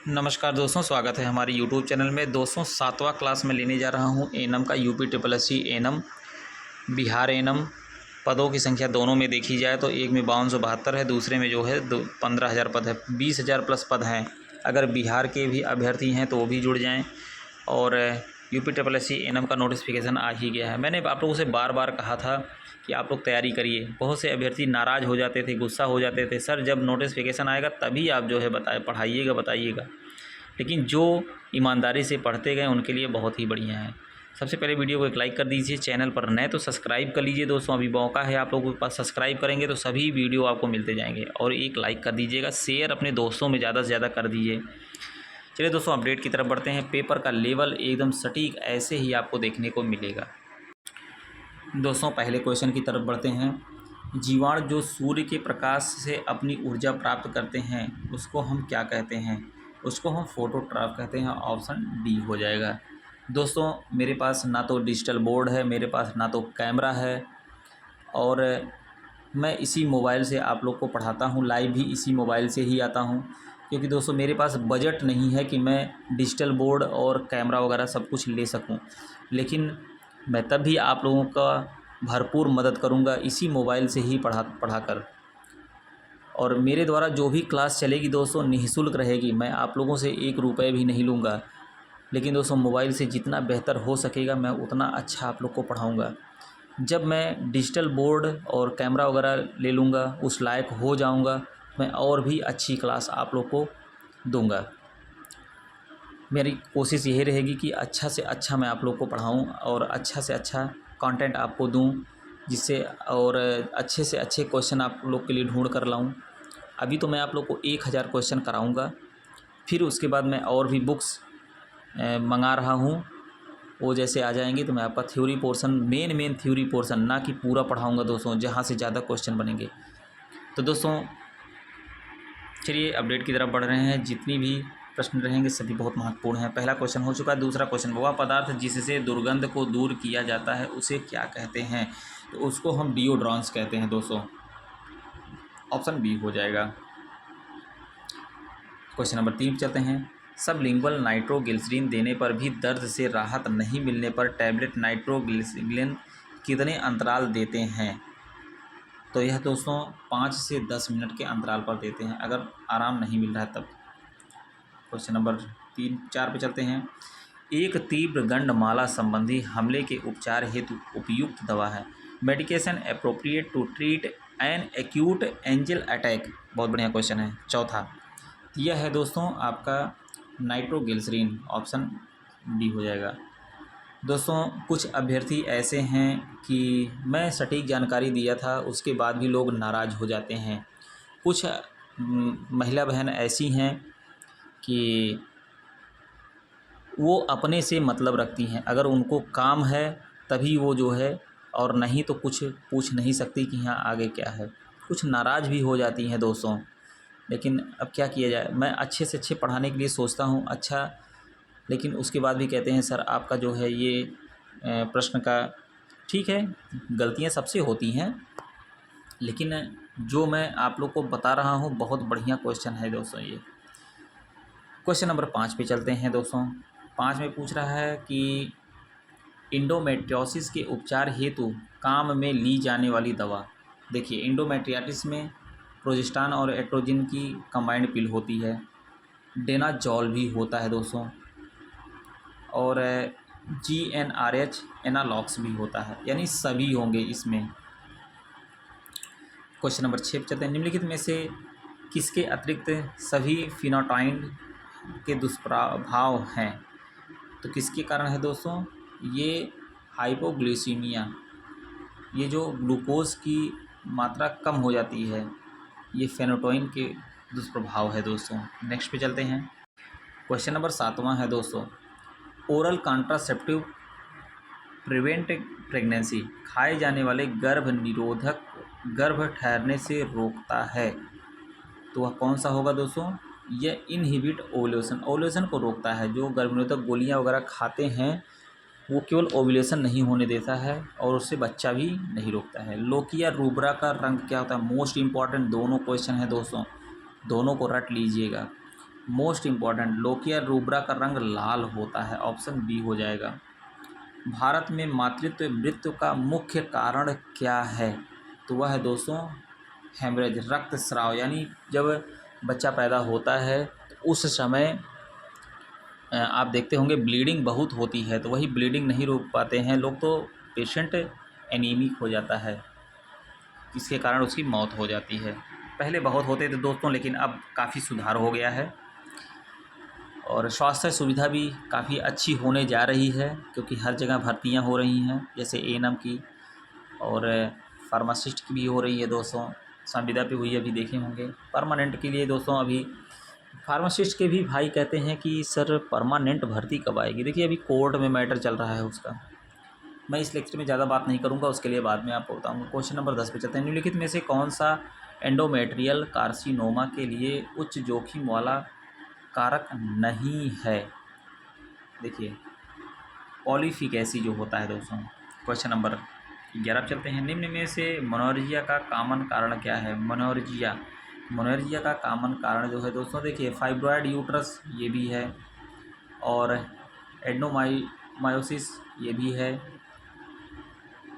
नमस्कार दोस्तों, स्वागत है हमारे YouTube चैनल में। दोस्तों 7वां क्लास में लेने जा रहा हूं एनम का UP triple S C ANM Bihar ANM. पदों की संख्या दोनों में देखी जाए तो एक में 5272 है, दूसरे में जो है 15,000 पद है, 20,000 प्लस पद हैं। अगर बिहार के भी अभ्यर्थी हैं तो वो भी जुड़ जाएँ। और UP triple S C ANM का नोटिफिकेशन आ ही गया है। मैंने आप लोगों से बार बार कहा था कि आप लोग तैयारी करिए। बहुत से अभ्यर्थी नाराज़ हो जाते थे, गुस्सा हो जाते थे, सर जब नोटिफिकेशन आएगा तभी आप जो है बताइएगा। लेकिन जो ईमानदारी से पढ़ते गए उनके लिए बहुत ही बढ़िया है। सबसे पहले वीडियो को एक लाइक कर दीजिए, चैनल पर नए तो सब्सक्राइब कर लीजिए। दोस्तों अभी मौका है आप लोगों के पास, सब्सक्राइब करेंगे तो सभी वीडियो आपको मिलते जाएंगे। और एक लाइक कर दीजिएगा, शेयर अपने दोस्तों में ज़्यादा से ज़्यादा कर दीजिए। चलिए दोस्तों अपडेट की तरफ बढ़ते हैं। पेपर का लेवल एकदम सटीक ऐसे ही आपको देखने को मिलेगा। दोस्तों पहले क्वेश्चन की तरफ बढ़ते हैं। जीवाणु जो सूर्य के प्रकाश से अपनी ऊर्जा प्राप्त करते हैं उसको हम क्या कहते हैं? उसको हम फोटोट्रॉप कहते हैं। ऑप्शन डी हो जाएगा। दोस्तों मेरे पास ना तो डिजिटल बोर्ड है, मेरे पास ना तो कैमरा है, और मैं इसी मोबाइल से आप लोग को पढ़ाता हूँ। लाइव भी इसी मोबाइल से ही आता हूँ, क्योंकि दोस्तों मेरे पास बजट नहीं है कि मैं डिजिटल बोर्ड और कैमरा वगैरह सब कुछ ले सकूँ। लेकिन मैं तब भी आप लोगों का भरपूर मदद करूँगा इसी मोबाइल से ही पढ़ाकर। और मेरे द्वारा जो भी क्लास चलेगी दोस्तों निःशुल्क रहेगी। मैं आप लोगों से 1 रुपये भी नहीं लूँगा। लेकिन दोस्तों मोबाइल से जितना बेहतर हो सकेगा मैं उतना अच्छा आप लोग को पढ़ाऊँगा। जब मैं डिजिटल बोर्ड और कैमरा वगैरह ले लूँगा, उस लायक हो जाऊँगा, मैं और भी अच्छी क्लास आप लोग को दूँगा। मेरी कोशिश यही रहेगी कि अच्छा से अच्छा मैं आप लोग को पढ़ाऊँ और अच्छा से अच्छा कंटेंट आपको दूँ, जिससे और अच्छे से अच्छे क्वेश्चन आप लोग के लिए ढूंढ कर लाऊँ। अभी तो मैं आप लोग को 1000 क्वेश्चन कराऊँगा, फिर उसके बाद मैं और भी बुक्स मंगा रहा हूँ। वो जैसे आ जाएंगे तो मैं आपका theory portion main theory portion ना कि पूरा पढ़ाऊँगा दोस्तों, जहाँ से ज़्यादा क्वेश्चन बनेंगे। तो दोस्तों चलिए अपडेट की तरफ बढ़ रहे हैं। जितनी भी प्रश्न रहेंगे सभी बहुत महत्वपूर्ण हैं। पहला क्वेश्चन हो चुका है। दूसरा क्वेश्चन, वह पदार्थ जिससे दुर्गंध को दूर किया जाता है उसे क्या कहते हैं? तो उसको हम डिओड्रेंस कहते हैं दोस्तों। ऑप्शन बी हो जाएगा। क्वेश्चन नंबर 3 चलते हैं। सबलिंगुअल नाइट्रोग्लिसरीन देने पर भी दर्द से राहत नहीं मिलने पर टैबलेट नाइट्रोग्लिसरीन कितने अंतराल देते हैं? तो यह दोस्तों 5 से 10 मिनट के अंतराल पर देते हैं, अगर आराम नहीं मिल रहा है तब। क्वेश्चन नंबर 4 पे चलते हैं। एक तीव्र गंडमाला संबंधी हमले के उपचार हेतु उपयुक्त दवा है। Medication appropriate to treat an acute anginal attack. बहुत बढ़िया क्वेश्चन है। चौथा यह है दोस्तों आपका नाइट्रोग्लिसरीन। ऑप्शन डी हो जाएगा। दोस्तों कुछ अभ्यर्थी ऐसे हैं कि मैं सटीक जानकारी दिया था उसके बाद भी लोग नाराज़ हो जाते हैं। कुछ महिला बहन ऐसी हैं कि वो अपने से मतलब रखती हैं। अगर उनको काम है तभी वो जो है, और नहीं तो कुछ पूछ नहीं सकती कि यहाँ आगे क्या है। कुछ नाराज़ भी हो जाती हैं दोस्तों, लेकिन अब क्या किया जाए। मैं अच्छे से अच्छे पढ़ाने के लिए सोचता हूँ अच्छा, लेकिन उसके बाद भी कहते हैं सर आपका जो है ये प्रश्न का ठीक है, गलतियाँ सबसे होती हैं, लेकिन जो मैं आप लोग को बता रहा हूँ बहुत बढ़िया क्वेश्चन है दोस्तों ये। क्वेश्चन नंबर 5 पे चलते हैं दोस्तों। 5 में पूछ रहा है कि इंडोमेट्रियोसिस के उपचार हेतु काम में ली जाने वाली दवा। देखिए इंडोमेट्रियाटिस में प्रोजेस्टान और एट्रोजिन की कंबाइंड पिल होती है। डेनाजॉल भी होता है दोस्तों, और GnRH एनालॉक्स भी होता है, यानी सभी होंगे इसमें। क्वेश्चन नंबर 6 पे चलते हैं। निम्नलिखित में से किसके अतिरिक्त सभी फिनोटाइड के दुष्प्रभाव हैं? तो किसके कारण है दोस्तों? ये हाइपोग्लिसीमिया, ये जो ग्लूकोज की मात्रा कम हो जाती है, ये फेनोटोइन के दुष्प्रभाव है दोस्तों। नेक्स्ट पे चलते हैं। क्वेश्चन नंबर 7वां है दोस्तों। ओरल कॉन्ट्रासेप्टिव प्रिवेंट प्रेगनेंसी खाए जाने वाले गर्भ निरोधक गर्भ ठहरने से रोकता है, तो वह कौन सा होगा दोस्तों? यह इनहिबिट ओव्यूलेशन, ओव्यूलेशन को रोकता है। जो गर्भ निरोधक गोलियां वगैरह खाते हैं वो केवल ओव्यूलेशन नहीं होने देता है और उससे बच्चा भी नहीं रोकता है। लोकिया रूब्रा का रंग क्या होता है? मोस्ट इम्पॉर्टेंट दोनों क्वेश्चन है दोस्तों, दोनों को रट लीजिएगा। मोस्ट इम्पॉर्टेंट, लोकिया रूब्रा का रंग लाल होता है, ऑप्शन बी हो जाएगा। भारत में मातृत्व मृत्यु का मुख्य कारण क्या है? तो वह है दोस्तों हेमरेज, रक्तस्राव, यानी जब बच्चा पैदा होता है तो उस समय आप देखते होंगे ब्लीडिंग बहुत होती है, तो वही ब्लीडिंग नहीं रोक पाते हैं लोग, तो पेशेंट एनीमिक हो जाता है, इसके कारण उसकी मौत हो जाती है। पहले बहुत होते थे दोस्तों, लेकिन अब काफ़ी सुधार हो गया है और स्वास्थ्य सुविधा भी काफ़ी अच्छी होने जा रही है, क्योंकि हर जगह भर्तियां हो रही हैं, जैसे एएनएम की और फार्मासिस्ट की भी हो रही है दोस्तों। संविदा पे हुई अभी देखे होंगे। परमानेंट के लिए दोस्तों अभी फार्मासिस्ट के भी भाई कहते हैं कि सर परमानेंट भर्ती कब आएगी। देखिए अभी कोर्ट में मैटर चल रहा है उसका, मैं इस लेक्चर में ज़्यादा बात नहीं करूँगा, उसके लिए बाद में आपको बताऊँगा। क्वेश्चन नंबर 10 पे चलते हैं। निम्नलिखित में से कौन सा एंडोमेट्रियल कार्सिनोमा के लिए उच्च जोखिम वाला कारक नहीं है? देखिए पॉलीफिकेसी जो होता है दोस्तों। क्वेश्चन नंबर 11 चलते हैं। निम्न में से मोनोरिया का कॉमन कारण क्या है? मोनोरिया का कॉमन कारण जो है दोस्तों, देखिए फाइब्रॉयड यूट्रस ये भी है, और एडनोमायोसिस ये भी है,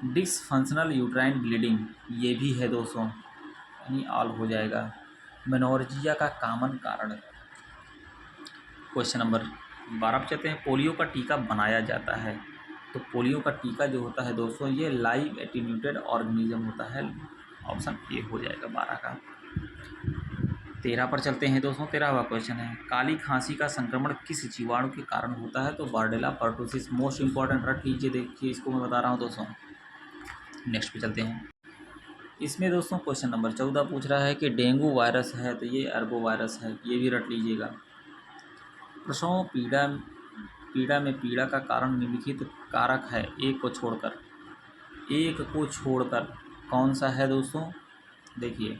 डिसफंक्शनल यूट्राइन ब्लीडिंग ये भी है दोस्तों, यानी ऑल हो जाएगा मोनोरिया का कॉमन कारण। क्वेश्चन नंबर 12 पे चलते हैं। पोलियो का टीका बनाया जाता है, तो पोलियो का टीका जो होता है दोस्तों ये लाइव एटीन्यूटेड ऑर्गेनिज्म होता है, ऑप्शन ए हो जाएगा 12 का। 13 पर चलते हैं दोस्तों। 13वां क्वेश्चन है, काली खांसी का संक्रमण किस जीवाणु के कारण होता है? तो बार्डेला पर्टुसिस, मोस्ट इंपॉर्टेंट रट लीजिए, देखिए इसको मैं बता रहा हूँ दोस्तों। नेक्स्ट पे चलते हैं। इसमें दोस्तों क्वेश्चन नंबर 14 पूछ रहा है कि डेंगू वायरस है, तो ये अर्बो वायरस है, ये भी रट लीजिएगा। प्रसव पीड़ा में पीड़ा का कारण निम्नलिखित कारक है, एक को छोड़कर कौन सा है दोस्तों? देखिए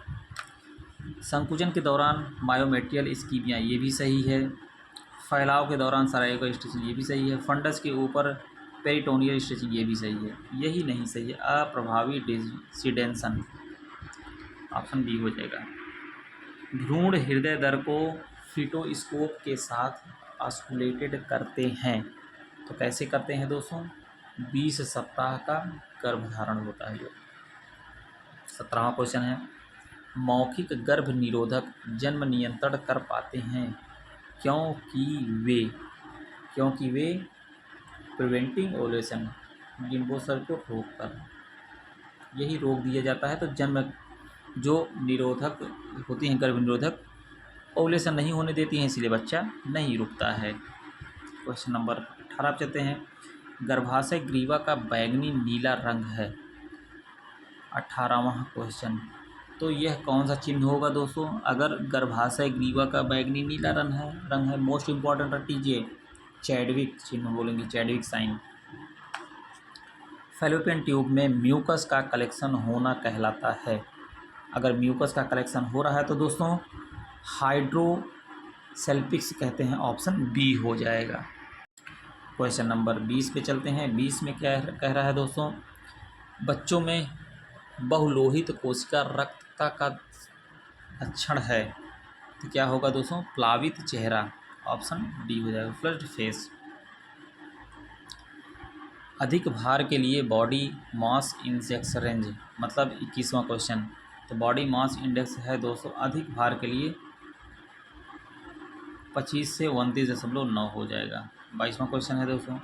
संकुचन के दौरान मायोमेट्रियल इस्कीमिया ये भी सही है, फैलाव के दौरान सराइको स्टिचिंग ये भी सही है, फंडस के ऊपर पेरिटोनियल स्टिचिंग ये भी सही है, यही नहीं सही है अप्रभावी डिसिडेंसन, ऑप्शन बी हो जाएगा। भ्रूण हृदय दर को फिटोस्कोप के साथ ऑस्कुलेटेड करते हैं, तो कैसे करते हैं दोस्तों? 20 सप्ताह का गर्भधारण होता है जो। 17वां क्वेश्चन है, मौखिक गर्भ निरोधक जन्म नियंत्रण कर पाते हैं क्योंकि वे प्रिवेंटिंग ओवुलेशन, डिम्बोसर को रोककर यही रोक दिया जाता है, तो जन्म जो निरोधक होती हैं गर्भ निरोधक ओवुलेशन नहीं होने देती हैं, इसलिए बच्चा नहीं रुकता है। क्वेश्चन नंबर 18 पे चलते हैं। गर्भाशय ग्रीवा का बैंगनी नीला रंग है, 18वां क्वेश्चन, तो यह कौन सा चिन्ह होगा दोस्तों? अगर गर्भाशय ग्रीवा का बैंगनी नीला रंग है, मोस्ट इंपॉर्टेंट रख लीजिए, चैडविक चिन्ह बोलेंगे, चैडविक साइन। फैलोपियन ट्यूब में म्यूकस का कलेक्शन होना कहलाता है, अगर म्यूकस का कलेक्शन हो रहा है तो दोस्तों हाइड्रोसेल्पिक्स कहते हैं, ऑप्शन बी हो जाएगा। क्वेश्चन नंबर 20 पे चलते हैं। 20 में क्या कह रहा है दोस्तों? बच्चों में बहुलोहित कोशिका रक्तता का लक्षण है, तो क्या होगा दोस्तों? प्लावित चेहरा, ऑप्शन डी हो जाएगा, फ्लश्ड फेस। अधिक भार के लिए बॉडी मास इंडेक्स रेंज, मतलब 21वां क्वेश्चन, तो बॉडी मास इंडेक्स है दोस्तों अधिक भार के लिए 25 से 29.9 हो जाएगा। 22वां क्वेश्चन है दोस्तों,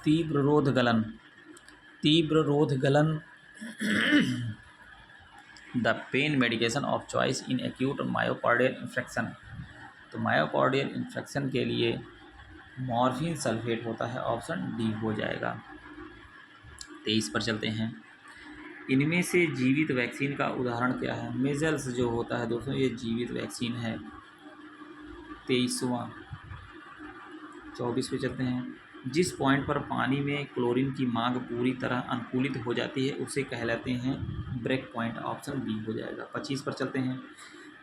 तीव्र रोध गलन the pain medication of choice in acute myocardial infection, तो मायोकार्डियल इन्फेक्शन के लिए मॉर्फिन सल्फेट होता है, ऑप्शन डी हो जाएगा। 23 पर चलते हैं। इनमें से जीवित वैक्सीन का उदाहरण क्या है? मेजल्स जो होता है दोस्तों ये जीवित वैक्सीन है। 23वां। 24 पे चलते हैं। जिस पॉइंट पर पानी में क्लोरीन की मांग पूरी तरह अनुकूलित हो जाती है उसे कहलाते हैं ब्रेक पॉइंट, ऑप्शन बी हो जाएगा। 25 पर चलते हैं।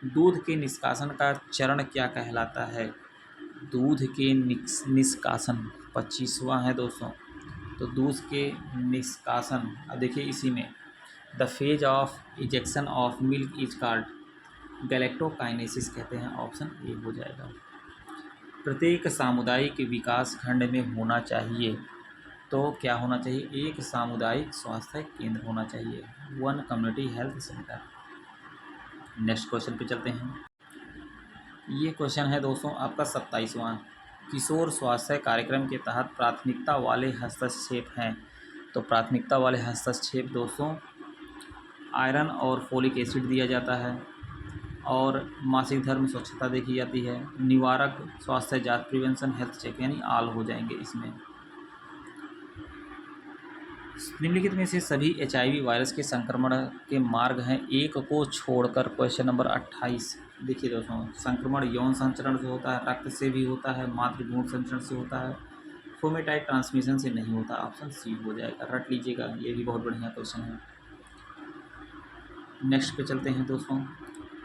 दूध के निष्कासन का चरण क्या कहलाता है? दूध के निष्कासन 25वां है दोस्तों, तो दूध के निष्कासन, अब देखिए इसी में the phase of ejection of milk is called, galactokinesis कहते हैं। ऑप्शन ए हो जाएगा। प्रत्येक सामुदायिक विकास खंड में होना चाहिए, तो क्या होना चाहिए? एक सामुदायिक स्वास्थ्य केंद्र होना चाहिए, 1 community health centre. Next question पे चलते हैं। ये क्वेश्चन है दोस्तों आपका 27वां। किशोर स्वास्थ्य कार्यक्रम के तहत प्राथमिकता वाले हस्तक्षेप हैं। तो प्राथमिकता वाले हस्तक्षेप दोस्तों आयरन और फोलिक एसिड दिया जाता है, और मासिक धर्म स्वच्छता देखी जाती है, निवारक स्वास्थ्य जांच प्रिवेंशन हेल्थ चेक, यानी आल हो जाएंगे इसमें। निम्नलिखित में से सभी HIV वायरस के संक्रमण के मार्ग हैं एक को छोड़कर। Question number 28। देखिए दोस्तों, संक्रमण यौन संचरण से होता है, रक्त से भी होता है, मातृ भ्रूण संचरण से होता है, फोमेटाइट ट्रांसमिशन से नहीं होता। ऑप्शन सी हो जाएगा, रट लीजिएगा, ये भी बहुत बढ़िया क्वेश्चन है। नेक्स्ट पे चलते हैं दोस्तों।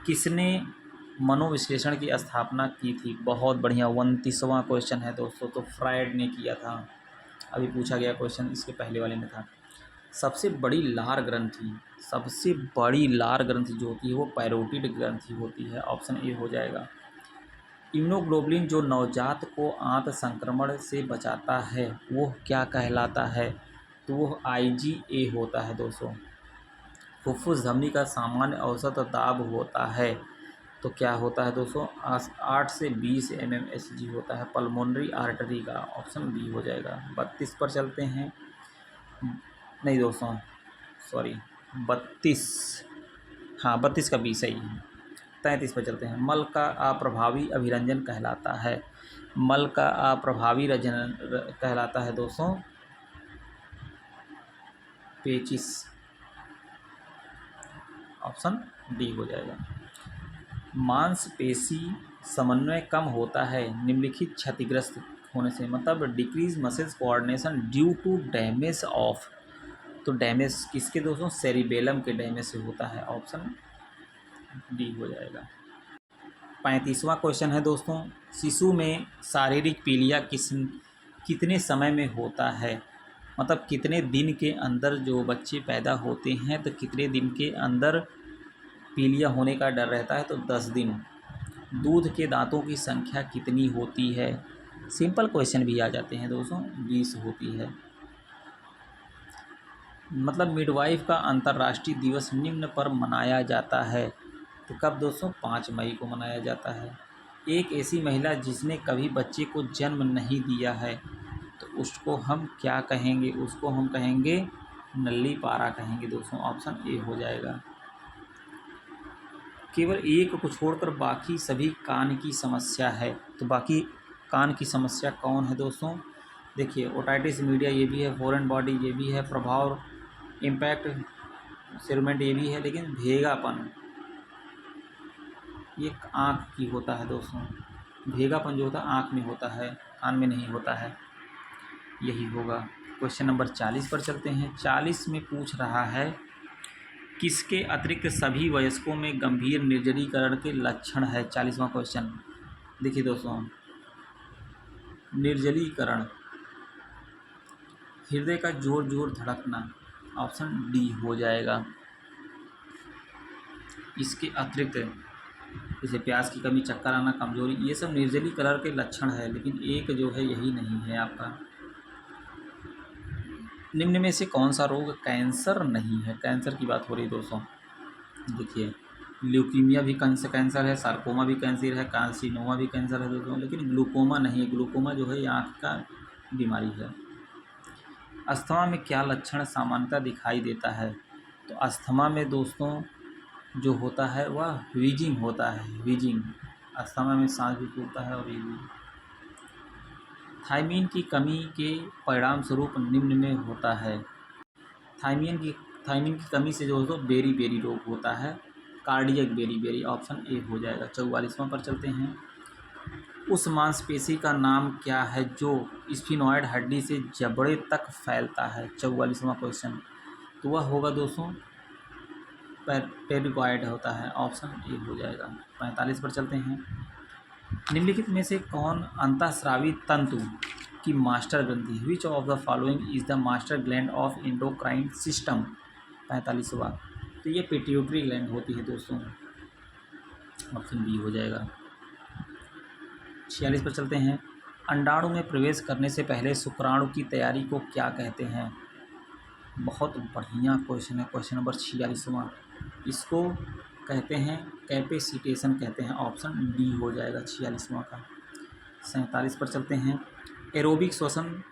किसने मनोविश्लेषण की स्थापना की थी? बहुत बढ़िया, 29वां क्वेश्चन है दोस्तों। तो फ्रायड ने किया था। अभी पूछा गया क्वेश्चन इसके पहले वाले में था। सबसे बड़ी लार ग्रंथि, सबसे बड़ी लार ग्रंथि जो होती है वो पैरोटिड ग्रंथि होती है। ऑप्शन ए हो जाएगा। इम्यूनोग्लोबुलिन जो नवजात को आंत संक्रमण से बचाता है वो क्या कहलाता है? तो वो IgA होता है दोस्तों। फुफ्फुस धमनी का सामान्य औसत दाब होता है, तो क्या होता है दोस्तों? 8 से 20 mmHg होता है पल्मोनरी आर्टरी का। ऑप्शन बी हो जाएगा। 32 पर चलते हैं। नहीं दोस्तों, सॉरी, 32, हाँ 32 का बी सही है। 33 पर चलते हैं। मल का अप्रभावी अभिरंजन कहलाता है। मल का अप्रभावी रंजन कहलाता है दोस्तों पेचिस। ऑप्शन डी हो जाएगा। मांसपेशी समन्वय कम होता है निम्नलिखित क्षतिग्रस्त होने से, मतलब decrease muscles coordination due to damage of. तो डैमेज किसके दोस्तों? सेरिबेलम के डैमेज से होता है। ऑप्शन डी हो जाएगा। 35वां क्वेश्चन है दोस्तों। शिशु में शारीरिक पीलिया कितने समय में होता है? मतलब कितने दिन के अंदर जो बच्चे पैदा होते हैं तो कितने दिन के अंदर पीलिया होने का डर रहता है? तो 10 दिन। दूध के दांतों की संख्या कितनी होती है? सिंपल क्वेश्चन भी आ जाते हैं दोस्तों, 20 होती है। मतलब मिडवाइफ का अंतर्राष्ट्रीय दिवस निम्न पर मनाया जाता है, तो कब दोस्तों? 5 मई को मनाया जाता है। एक ऐसी महिला जिसने कभी बच्चे को जन्म नहीं दिया है, तो उसको हम क्या कहेंगे? उसको हम कहेंगे नल्ली पारा कहेंगे दोस्तों। ऑप्शन ए हो जाएगा। केवल एक को छोड़कर बाकी सभी कान की समस्या है, तो बाकी कान की समस्या कौन है दोस्तों? देखिए, ओटाइटिस मीडिया ये भी है, फॉरेन बॉडी ये भी है, प्रभाव इम्पैक्ट सेगमेंट ये भी है, लेकिन भेगापन ये आँख की होता है दोस्तों। भेगापन जो होता है आँख में होता है, कान में नहीं होता है। यही होगा। क्वेश्चन नंबर 40 पर चलते हैं। 40 में पूछ रहा है किसके अतिरिक्त सभी वयस्कों में गंभीर निर्जलीकरण के लक्षण है? 40वां क्वेश्चन देखिए दोस्तों। निर्जलीकरण, हृदय का जोर जोर धड़कना। ऑप्शन डी हो जाएगा। इसके अतिरिक्त जैसे प्यास की कमी, चक्कर आना, कमजोरी, ये सब निर्जलीकरण के लक्षण है, लेकिन एक जो है यही नहीं है आपका। निम्न में से कौन सा रोग कैंसर नहीं है? कैंसर की बात हो रही है दोस्तों। देखिए, ल्यूकीमिया भी कैंसर है, सार्कोमा भी कैंसर है, कार्सिनोमा भी कैंसर है दोस्तों, लेकिन ग्लूकोमा नहीं है। ग्लूकोमा जो है ये आँख का बीमारी है। अस्थमा में क्या लक्षण सामान्यतः दिखाई देता है? तो अस्थमा में दोस्तों जो होता है वह वीजिंग होता है। वीजिंग, अस्थमा में सांस भी फूलता है और वीजिंग। थायमीन की कमी के परिणाम स्वरूप निम्न में होता है। थायमीन की कमी से जो है बेरी बेरी रोग होता है, cardiac beriberi. Option A हो जाएगा। 44वां पर चलते हैं। उस मांसपेशी का नाम क्या है जो स्फिनॉइड हड्डी से जबड़े तक फैलता है? 44वां क्वेश्चन, तो वह होगा दोस्तों पेरिगॉइड होता है। ऑप्शन ए हो जाएगा। 45 पर चलते हैं। निम्नलिखित में से कौन अंतःस्रावी तंतु की मास्टर ग्रंथि है? Which of the following is the master gland of endocrine system? 45वां, तो ये पिट्यूटरी ग्लैंड होती है दोस्तों। ऑप्शन बी हो जाएगा। 46 पर चलते हैं। अंडाणु में प्रवेश करने से पहले शुक्राणु की तैयारी को क्या कहते हैं? बहुत बढ़िया क्वेश्चन है, क्वेश्चन नंबर 46वां। इसको कहते हैं कैपेसिटेशन कहते हैं। ऑप्शन डी हो जाएगा 46वां का। 47 पर चलते हैं। एरोबिक श्वसन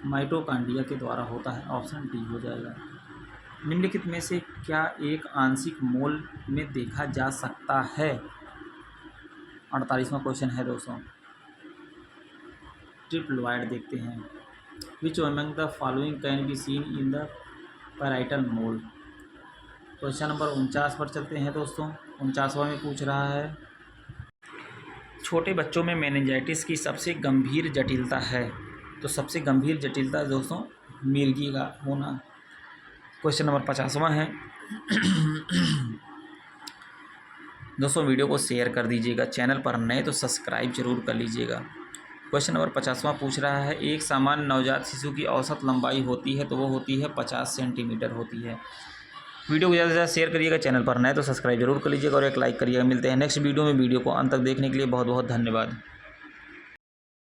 माइटोकांड्रिया के द्वारा होता है। ऑप्शन डी हो जाएगा। निम्नलिखित में से क्या एक आंशिक मोल में देखा जा सकता है? 48वां क्वेश्चन है दोस्तों। ट्रिप्लोइड देखते हैं। Which among the following can be seen in the parietal mole. Question number 49 पर चलते हैं दोस्तों। 49वां में पूछ रहा है छोटे बच्चों में मेनिंजाइटिस की सबसे गंभीर जटिलता है। तो सबसे गंभीर जटिलता दोस्तों मिर्गी का होना। क्वेश्चन नंबर 50वां है। दोस्तों वीडियो को शेयर कर दीजिएगा, चैनल पर नए तो सब्सक्राइब जरूर कर लीजिएगा। क्वेश्चन नंबर 50वां पूछ रहा है एक सामान्य नवजात शिशु की औसत लंबाई होती है तो वो होती है 50 सेंटीमीटर होती है। वीडियो को ज़्यादा से ज़्यादा शेयर करिएगा, चैनल पर नए तो सब्सक्राइब जरूर कर लीजिएगा और एक लाइक करिएगा। मिलते हैं नेक्स्ट वीडियो में। वीडियो को अंत तक देखने के लिए बहुत बहुत धन्यवाद।